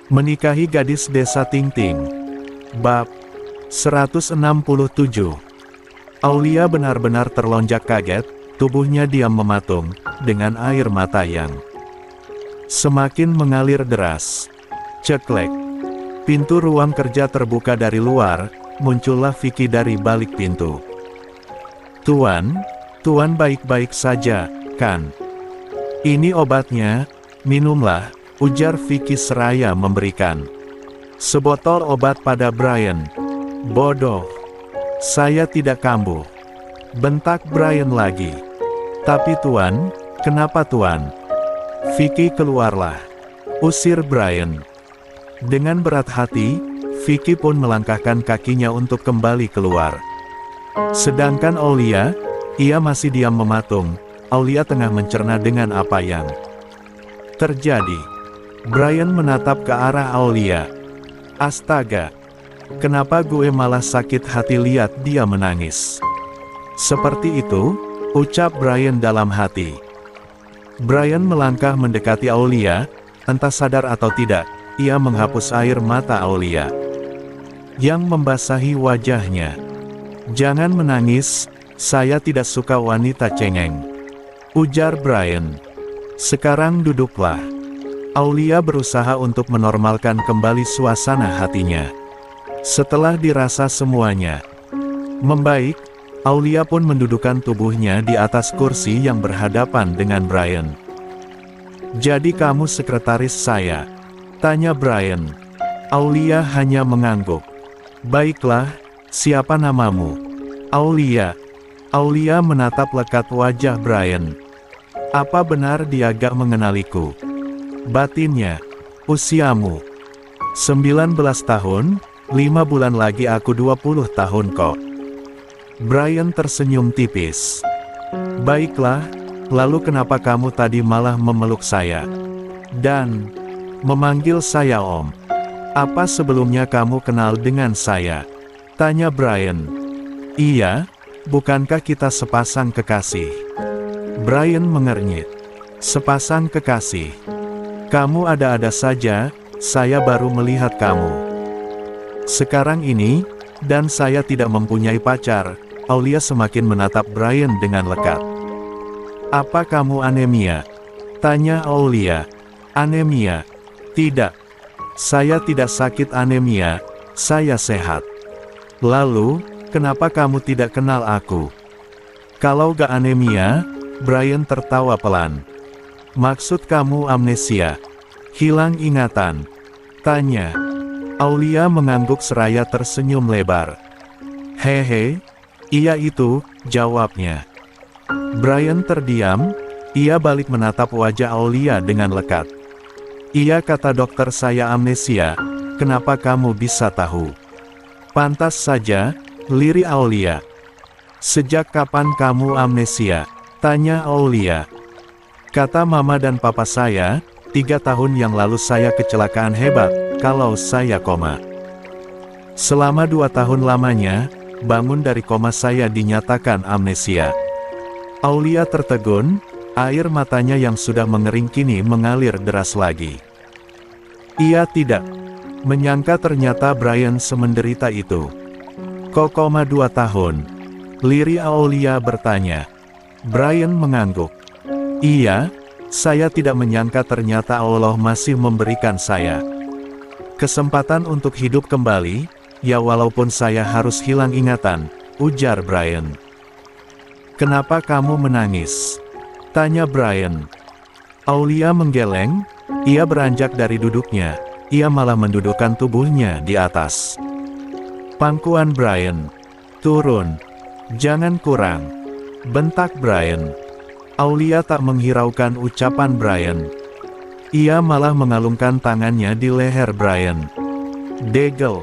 Menikahi gadis desa Tingting. Bab 167. Aulia benar-benar terlonjak kaget, tubuhnya diam mematung, dengan air mata yang semakin mengalir deras. Ceklek. Pintu ruang kerja terbuka dari luar, muncullah Vicky dari balik pintu. Tuan baik-baik saja, kan? Ini obatnya, minumlah, ujar Vicky seraya memberikan sebotol obat pada Brian. Bodoh. Saya tidak kambuh. Bentak Brian lagi. Tapi Tuan, kenapa Tuan? Vicky keluarlah. Usir Brian. Dengan berat hati, Vicky pun melangkahkan kakinya untuk kembali keluar. Sedangkan Aulia, ia masih diam mematung. Aulia tengah mencerna dengan apa yang terjadi. Brian menatap ke arah Aulia. Astaga. Kenapa gue malah sakit hati lihat dia menangis? Seperti itu, ucap Brian dalam hati. Brian melangkah mendekati Aulia, entah sadar atau tidak, ia menghapus air mata Aulia yang membasahi wajahnya. Jangan menangis, saya tidak suka wanita cengeng, ujar Brian. Sekarang duduklah. Aulia berusaha untuk menormalkan kembali suasana hatinya. Setelah dirasa semuanya membaik, Aulia pun mendudukkan tubuhnya di atas kursi yang berhadapan dengan Brian. Jadi kamu sekretaris saya? Tanya Brian. Aulia hanya mengangguk. Baiklah, siapa namamu? Aulia. Aulia menatap lekat wajah Brian. Apa benar dia gak mengenaliku? Batinnya. Usiamu 19 tahun, 5 bulan lagi aku 20 tahun kok. Brian tersenyum tipis. Baiklah, lalu kenapa kamu tadi malah memeluk saya? Dan memanggil saya Om. Apa sebelumnya kamu kenal dengan saya? Tanya Brian. Iya, bukankah kita sepasang kekasih? Brian mengernyit. Sepasang kekasih? Kamu ada-ada saja, saya baru melihat kamu sekarang ini, dan saya tidak mempunyai pacar. Aulia semakin menatap Brian dengan lekat. Apa kamu anemia? Tanya Aulia. Anemia? Tidak. Saya tidak sakit anemia, saya sehat. Lalu, kenapa kamu tidak kenal aku? Kalau gak anemia, Brian tertawa pelan. Maksud kamu amnesia? Hilang ingatan? Tanya. Aulia mengangguk seraya tersenyum lebar. Hehe, iya itu, jawabnya. Brian terdiam, ia balik menatap wajah Aulia dengan lekat. Iya kata dokter saya amnesia, kenapa kamu bisa tahu? Pantas saja, lirik Aulia. Sejak kapan kamu amnesia? Tanya Aulia. Kata mama dan papa saya, 3 tahun yang lalu saya kecelakaan hebat, kalau saya koma. Selama 2 tahun lamanya, bangun dari koma saya dinyatakan amnesia. Aulia tertegun, air matanya yang sudah mengering kini mengalir deras lagi. Ia tidak menyangka ternyata Brian semenderita itu. Kok koma 2 tahun? Lirik Aulia bertanya. Brian mengangguk. Iya, saya tidak menyangka ternyata Allah masih memberikan saya kesempatan untuk hidup kembali, ya walaupun saya harus hilang ingatan, ujar Brian. Kenapa kamu menangis? Tanya Brian. Aulia menggeleng, ia beranjak dari duduknya, ia malah mendudukkan tubuhnya di atas pangkuan Brian. Turun. Jangan kurang. Bentak Brian. Aulia tak menghiraukan ucapan Brian. Ia malah mengalungkan tangannya di leher Brian. Degel.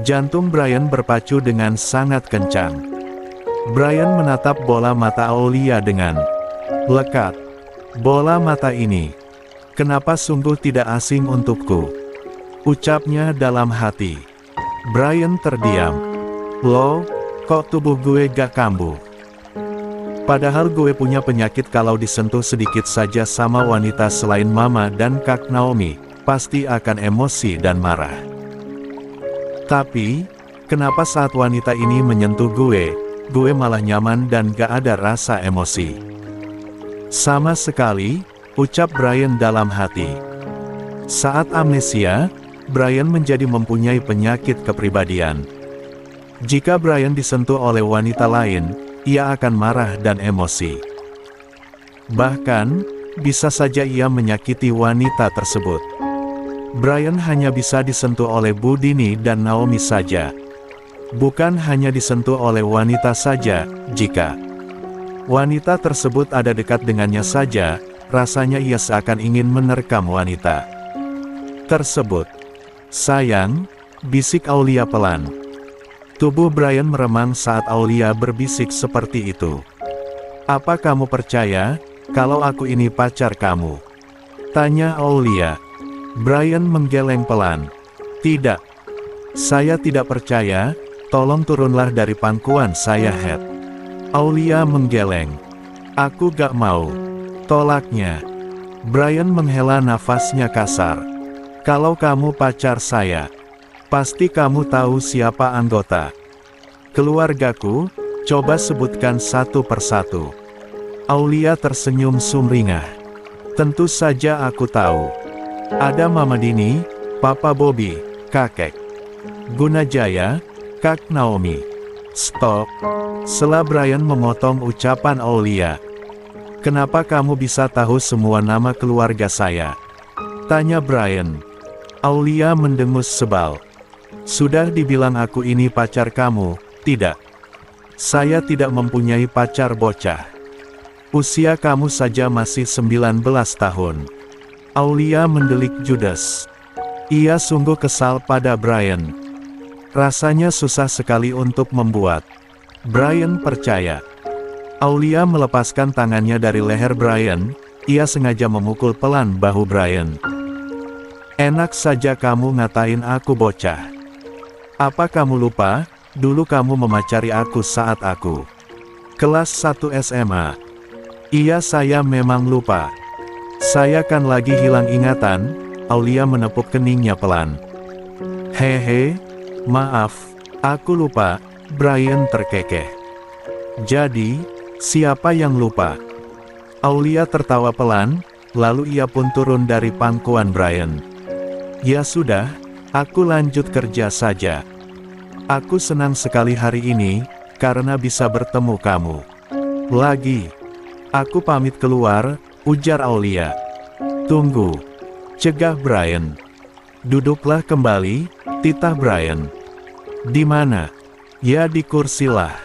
Jantung Brian berpacu dengan sangat kencang. Brian menatap bola mata Aulia dengan lekat. Bola mata ini, kenapa sungguh tidak asing untukku? Ucapnya dalam hati. Brian terdiam. Loh, kok tubuh gue gak kambuh? Padahal gue punya penyakit kalau disentuh sedikit saja sama wanita selain Mama dan Kak Naomi, pasti akan emosi dan marah. Tapi, kenapa saat wanita ini menyentuh gue malah nyaman dan gak ada rasa emosi? Sama sekali, ucap Brian dalam hati. Saat amnesia, Brian menjadi mempunyai penyakit kepribadian. Jika Brian disentuh oleh wanita lain, ia akan marah dan emosi. Bahkan, bisa saja ia menyakiti wanita tersebut. Brian hanya bisa disentuh oleh Bu Dini dan Naomi saja. Bukan hanya disentuh oleh wanita saja, jika wanita tersebut ada dekat dengannya saja, rasanya ia seakan ingin menerkam wanita tersebut. Sayang, bisik Aulia pelan. Tubuh Brian meremang saat Aulia berbisik seperti itu. Apa kamu percaya, kalau aku ini pacar kamu? Tanya Aulia. Brian menggeleng pelan. Tidak. Saya tidak percaya, tolong turunlah dari pangkuan saya, Head. Aulia menggeleng. Aku gak mau. Tolaknya. Brian menghela nafasnya kasar. Kalau kamu pacar saya, pasti kamu tahu siapa anggota keluargaku, coba sebutkan satu persatu. Aulia tersenyum sumringah. Tentu saja aku tahu. Ada Mama Dini, Papa Bobby, Kakek Gunajaya, Kak Naomi. Stop. Sela Brian memotong ucapan Aulia. Kenapa kamu bisa tahu semua nama keluarga saya? Tanya Brian. Aulia mendengus sebal. Sudah dibilang aku ini pacar kamu, tidak. Saya tidak mempunyai pacar bocah. Usia kamu saja masih 19 tahun. Aulia mendelik judes. Ia sungguh kesal pada Brian. Rasanya susah sekali untuk membuat Brian percaya. Aulia melepaskan tangannya dari leher Brian, ia sengaja memukul pelan bahu Brian. Enak saja kamu ngatain aku bocah. Apa kamu lupa, dulu kamu memacari aku saat aku kelas 1 SMA. Iya saya memang lupa. Saya kan lagi hilang ingatan. Aulia menepuk keningnya pelan. Hehe, maaf, aku lupa, Brian terkekeh. Jadi, siapa yang lupa? Aulia tertawa pelan, lalu ia pun turun dari pangkuan Brian. Ya sudah, aku lanjut kerja saja. Aku senang sekali hari ini, karena bisa bertemu kamu lagi. Aku pamit keluar, ujar Aulia. Tunggu, cegah Brian. Duduklah kembali, titah Brian. Di mana? Ya di kursi lah.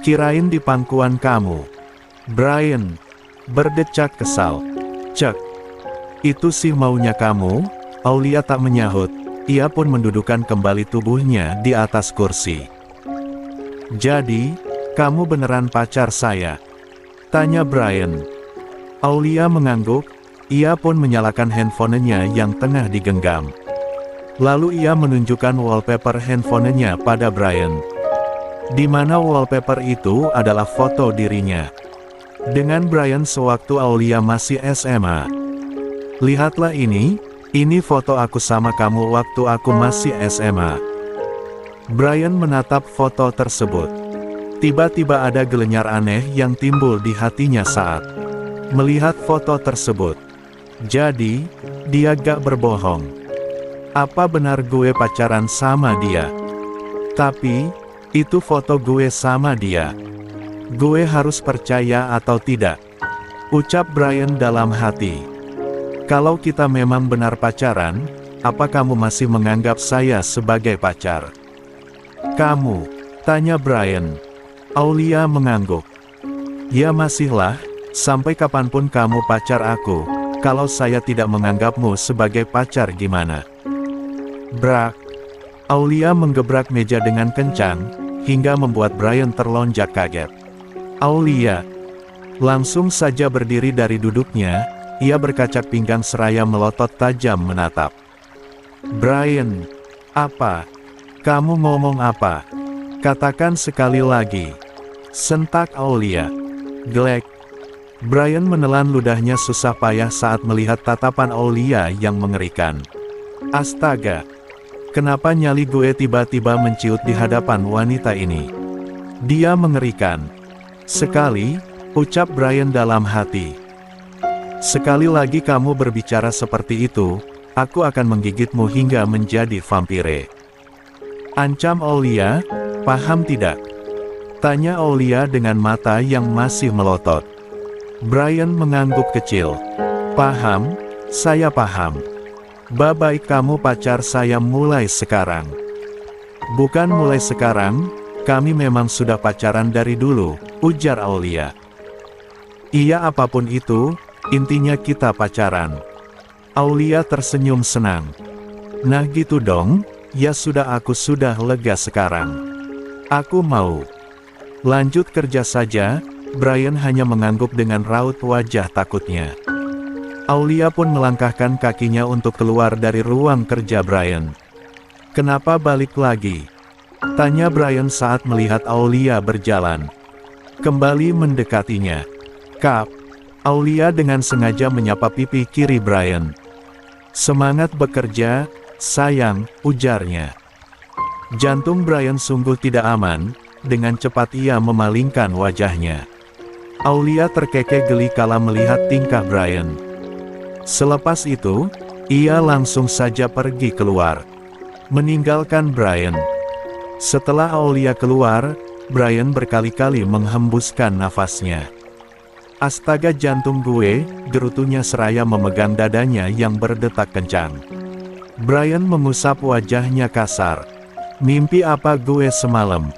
Kirain di pangkuan kamu. Brian berdecak kesal. Cek. Itu sih maunya kamu? Aulia tak menyahut, ia pun mendudukkan kembali tubuhnya di atas kursi. Jadi, kamu beneran pacar saya? Tanya Brian. Aulia mengangguk, ia pun menyalakan handphonenya yang tengah digenggam. Lalu ia menunjukkan wallpaper handphonenya pada Brian. Di mana wallpaper itu adalah foto dirinya dengan Brian sewaktu Aulia masih SMA. Lihatlah ini foto aku sama kamu waktu aku masih SMA. Brian menatap foto tersebut. Tiba-tiba ada gelenyar aneh yang timbul di hatinya saat melihat foto tersebut. Jadi, dia gak berbohong. Apa benar gue pacaran sama dia? Tapi, itu foto gue sama dia. Gue harus percaya atau tidak? Ucap Brian dalam hati. Kalau kita memang benar pacaran, apa kamu masih menganggap saya sebagai pacar? Kamu? Tanya Brian. Aulia mengangguk. Ya masihlah, sampai kapanpun kamu pacar aku, kalau saya tidak menganggapmu sebagai pacar gimana? Brak. Aulia menggebrak meja dengan kencang, hingga membuat Brian terlonjak kaget. Aulia langsung saja berdiri dari duduknya, ia berkacak pinggang seraya melotot tajam menatap Brian. Apa? Kamu ngomong apa? Katakan sekali lagi. Sentak Aulia. Glek. Brian menelan ludahnya susah payah saat melihat tatapan Aulia yang mengerikan. Astaga! Kenapa nyali gue tiba-tiba menciut di hadapan wanita ini? Dia mengerikan sekali, ucap Brian dalam hati. Sekali lagi kamu berbicara seperti itu, aku akan menggigitmu hingga menjadi vampire. Ancam Aulia, paham tidak? Tanya Aulia dengan mata yang masih melotot. Brian mengangguk kecil. Paham, saya paham. Baik kamu pacar saya mulai sekarang. Bukan mulai sekarang, kami memang sudah pacaran dari dulu, ujar Aulia. Iya apapun itu, intinya kita pacaran. Aulia tersenyum senang. Nah gitu dong, ya sudah aku sudah lega sekarang. Aku mau. Lanjut kerja saja. Brian hanya mengangguk dengan raut wajah takutnya. Aulia pun melangkahkan kakinya untuk keluar dari ruang kerja Brian. Kenapa balik lagi? Tanya Brian saat melihat Aulia berjalan. Kembali mendekatinya. Kap, Aulia dengan sengaja menyapa pipi kiri Brian. Semangat bekerja, sayang, ujarnya. Jantung Brian sungguh tidak aman, dengan cepat ia memalingkan wajahnya. Aulia terkekeh geli kala melihat tingkah Brian. Selepas itu, ia langsung saja pergi keluar, meninggalkan Brian. Setelah Aulia keluar, Brian berkali-kali menghembuskan nafasnya. Astaga jantung gue, gerutunya seraya memegang dadanya yang berdetak kencang. Brian mengusap wajahnya kasar. Mimpi apa gue semalam?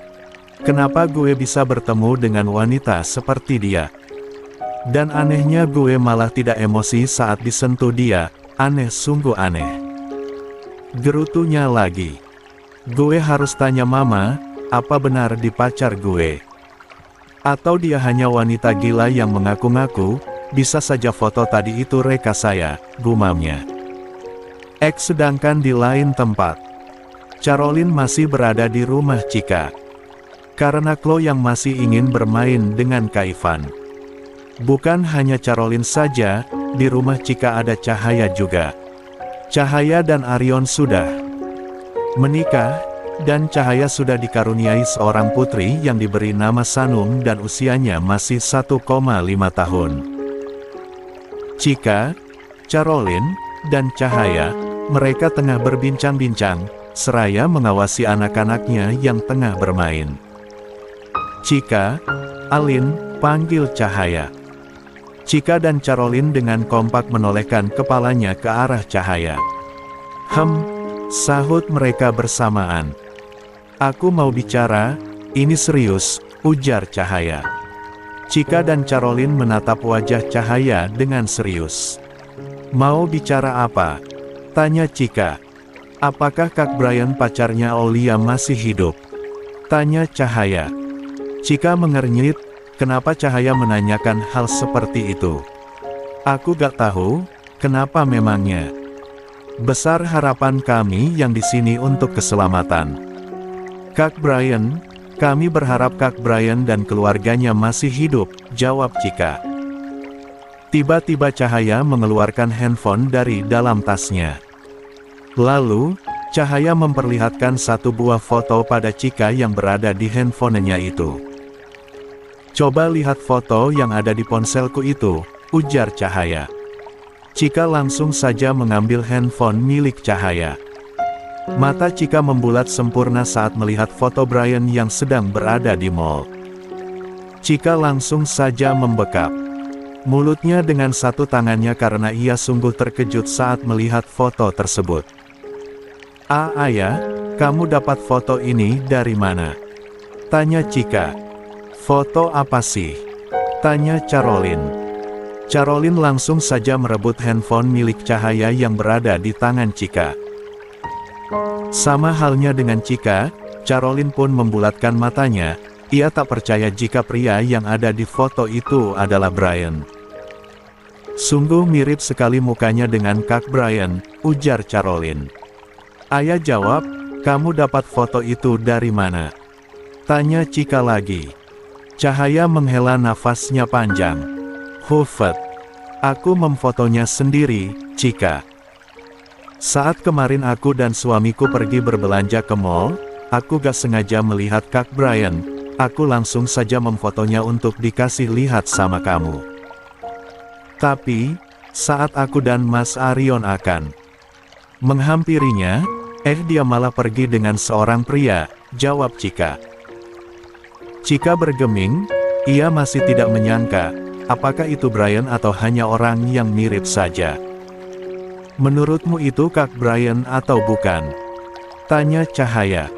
Kenapa gue bisa bertemu dengan wanita seperti dia? Dan anehnya gue malah tidak emosi saat disentuh dia, aneh sungguh aneh. Gerutunya lagi. Gue harus tanya mama, apa benar di pacar gue? Atau dia hanya wanita gila yang mengaku-ngaku, bisa saja foto tadi itu reka saya, gumamnya. Sedangkan di lain tempat, Caroline masih berada di rumah Chika. Karena Chloe yang masih ingin bermain dengan Kaivan. Bukan hanya Caroline saja, di rumah Chika ada Cahaya juga. Cahaya dan Arion sudah menikah, dan Cahaya sudah dikaruniai seorang putri yang diberi nama Sanum dan usianya masih 1,5 tahun. Chika, Caroline, dan Cahaya, mereka tengah berbincang-bincang, seraya mengawasi anak-anaknya yang tengah bermain. Chika, Alin, panggil Cahaya. Chika dan Caroline dengan kompak menolehkan kepalanya ke arah Cahaya. Sahut mereka bersamaan. Aku mau bicara, ini serius, ujar Cahaya. Chika dan Caroline menatap wajah Cahaya dengan serius. Mau bicara apa? Tanya Chika. Apakah Kak Brian pacarnya Aulia masih hidup? Tanya Cahaya. Chika mengernyit, kenapa Cahaya menanyakan hal seperti itu? Aku gak tahu, kenapa memangnya? Besar harapan kami yang di sini untuk keselamatan. Kak Brian, kami berharap Kak Brian dan keluarganya masih hidup, jawab Chika. Tiba-tiba Cahaya mengeluarkan handphone dari dalam tasnya. Lalu, Cahaya memperlihatkan satu buah foto pada Chika yang berada di handphonenya itu. Coba lihat foto yang ada di ponselku itu, ujar Cahaya. Chika langsung saja mengambil handphone milik Cahaya. Mata Chika membulat sempurna saat melihat foto Brian yang sedang berada di mall. Chika langsung saja membekap mulutnya dengan satu tangannya karena ia sungguh terkejut saat melihat foto tersebut. Ayah, kamu dapat foto ini dari mana? Tanya Chika. Foto apa sih? Tanya Caroline. Caroline langsung saja merebut handphone milik Cahaya yang berada di tangan Chika. Sama halnya dengan Chika, Caroline pun membulatkan matanya, ia tak percaya jika pria yang ada di foto itu adalah Brian. Sungguh mirip sekali mukanya dengan Kak Brian, ujar Caroline. Ayah jawab, kamu dapat foto itu dari mana? Tanya Chika lagi. Cahaya menghela nafasnya panjang. Huffet. Aku memfotonya sendiri, Cika. Saat kemarin aku dan suamiku pergi berbelanja ke mall, aku gak sengaja melihat Kak Brian. Aku langsung saja memfotonya untuk dikasih lihat sama kamu. Tapi, saat aku dan Mas Arion akan menghampirinya, dia malah pergi dengan seorang pria, jawab Cika. Cika bergeming, ia masih tidak menyangka, apakah itu Brian atau hanya orang yang mirip saja. Menurutmu itu Kak Brian atau bukan? Tanya Cahaya.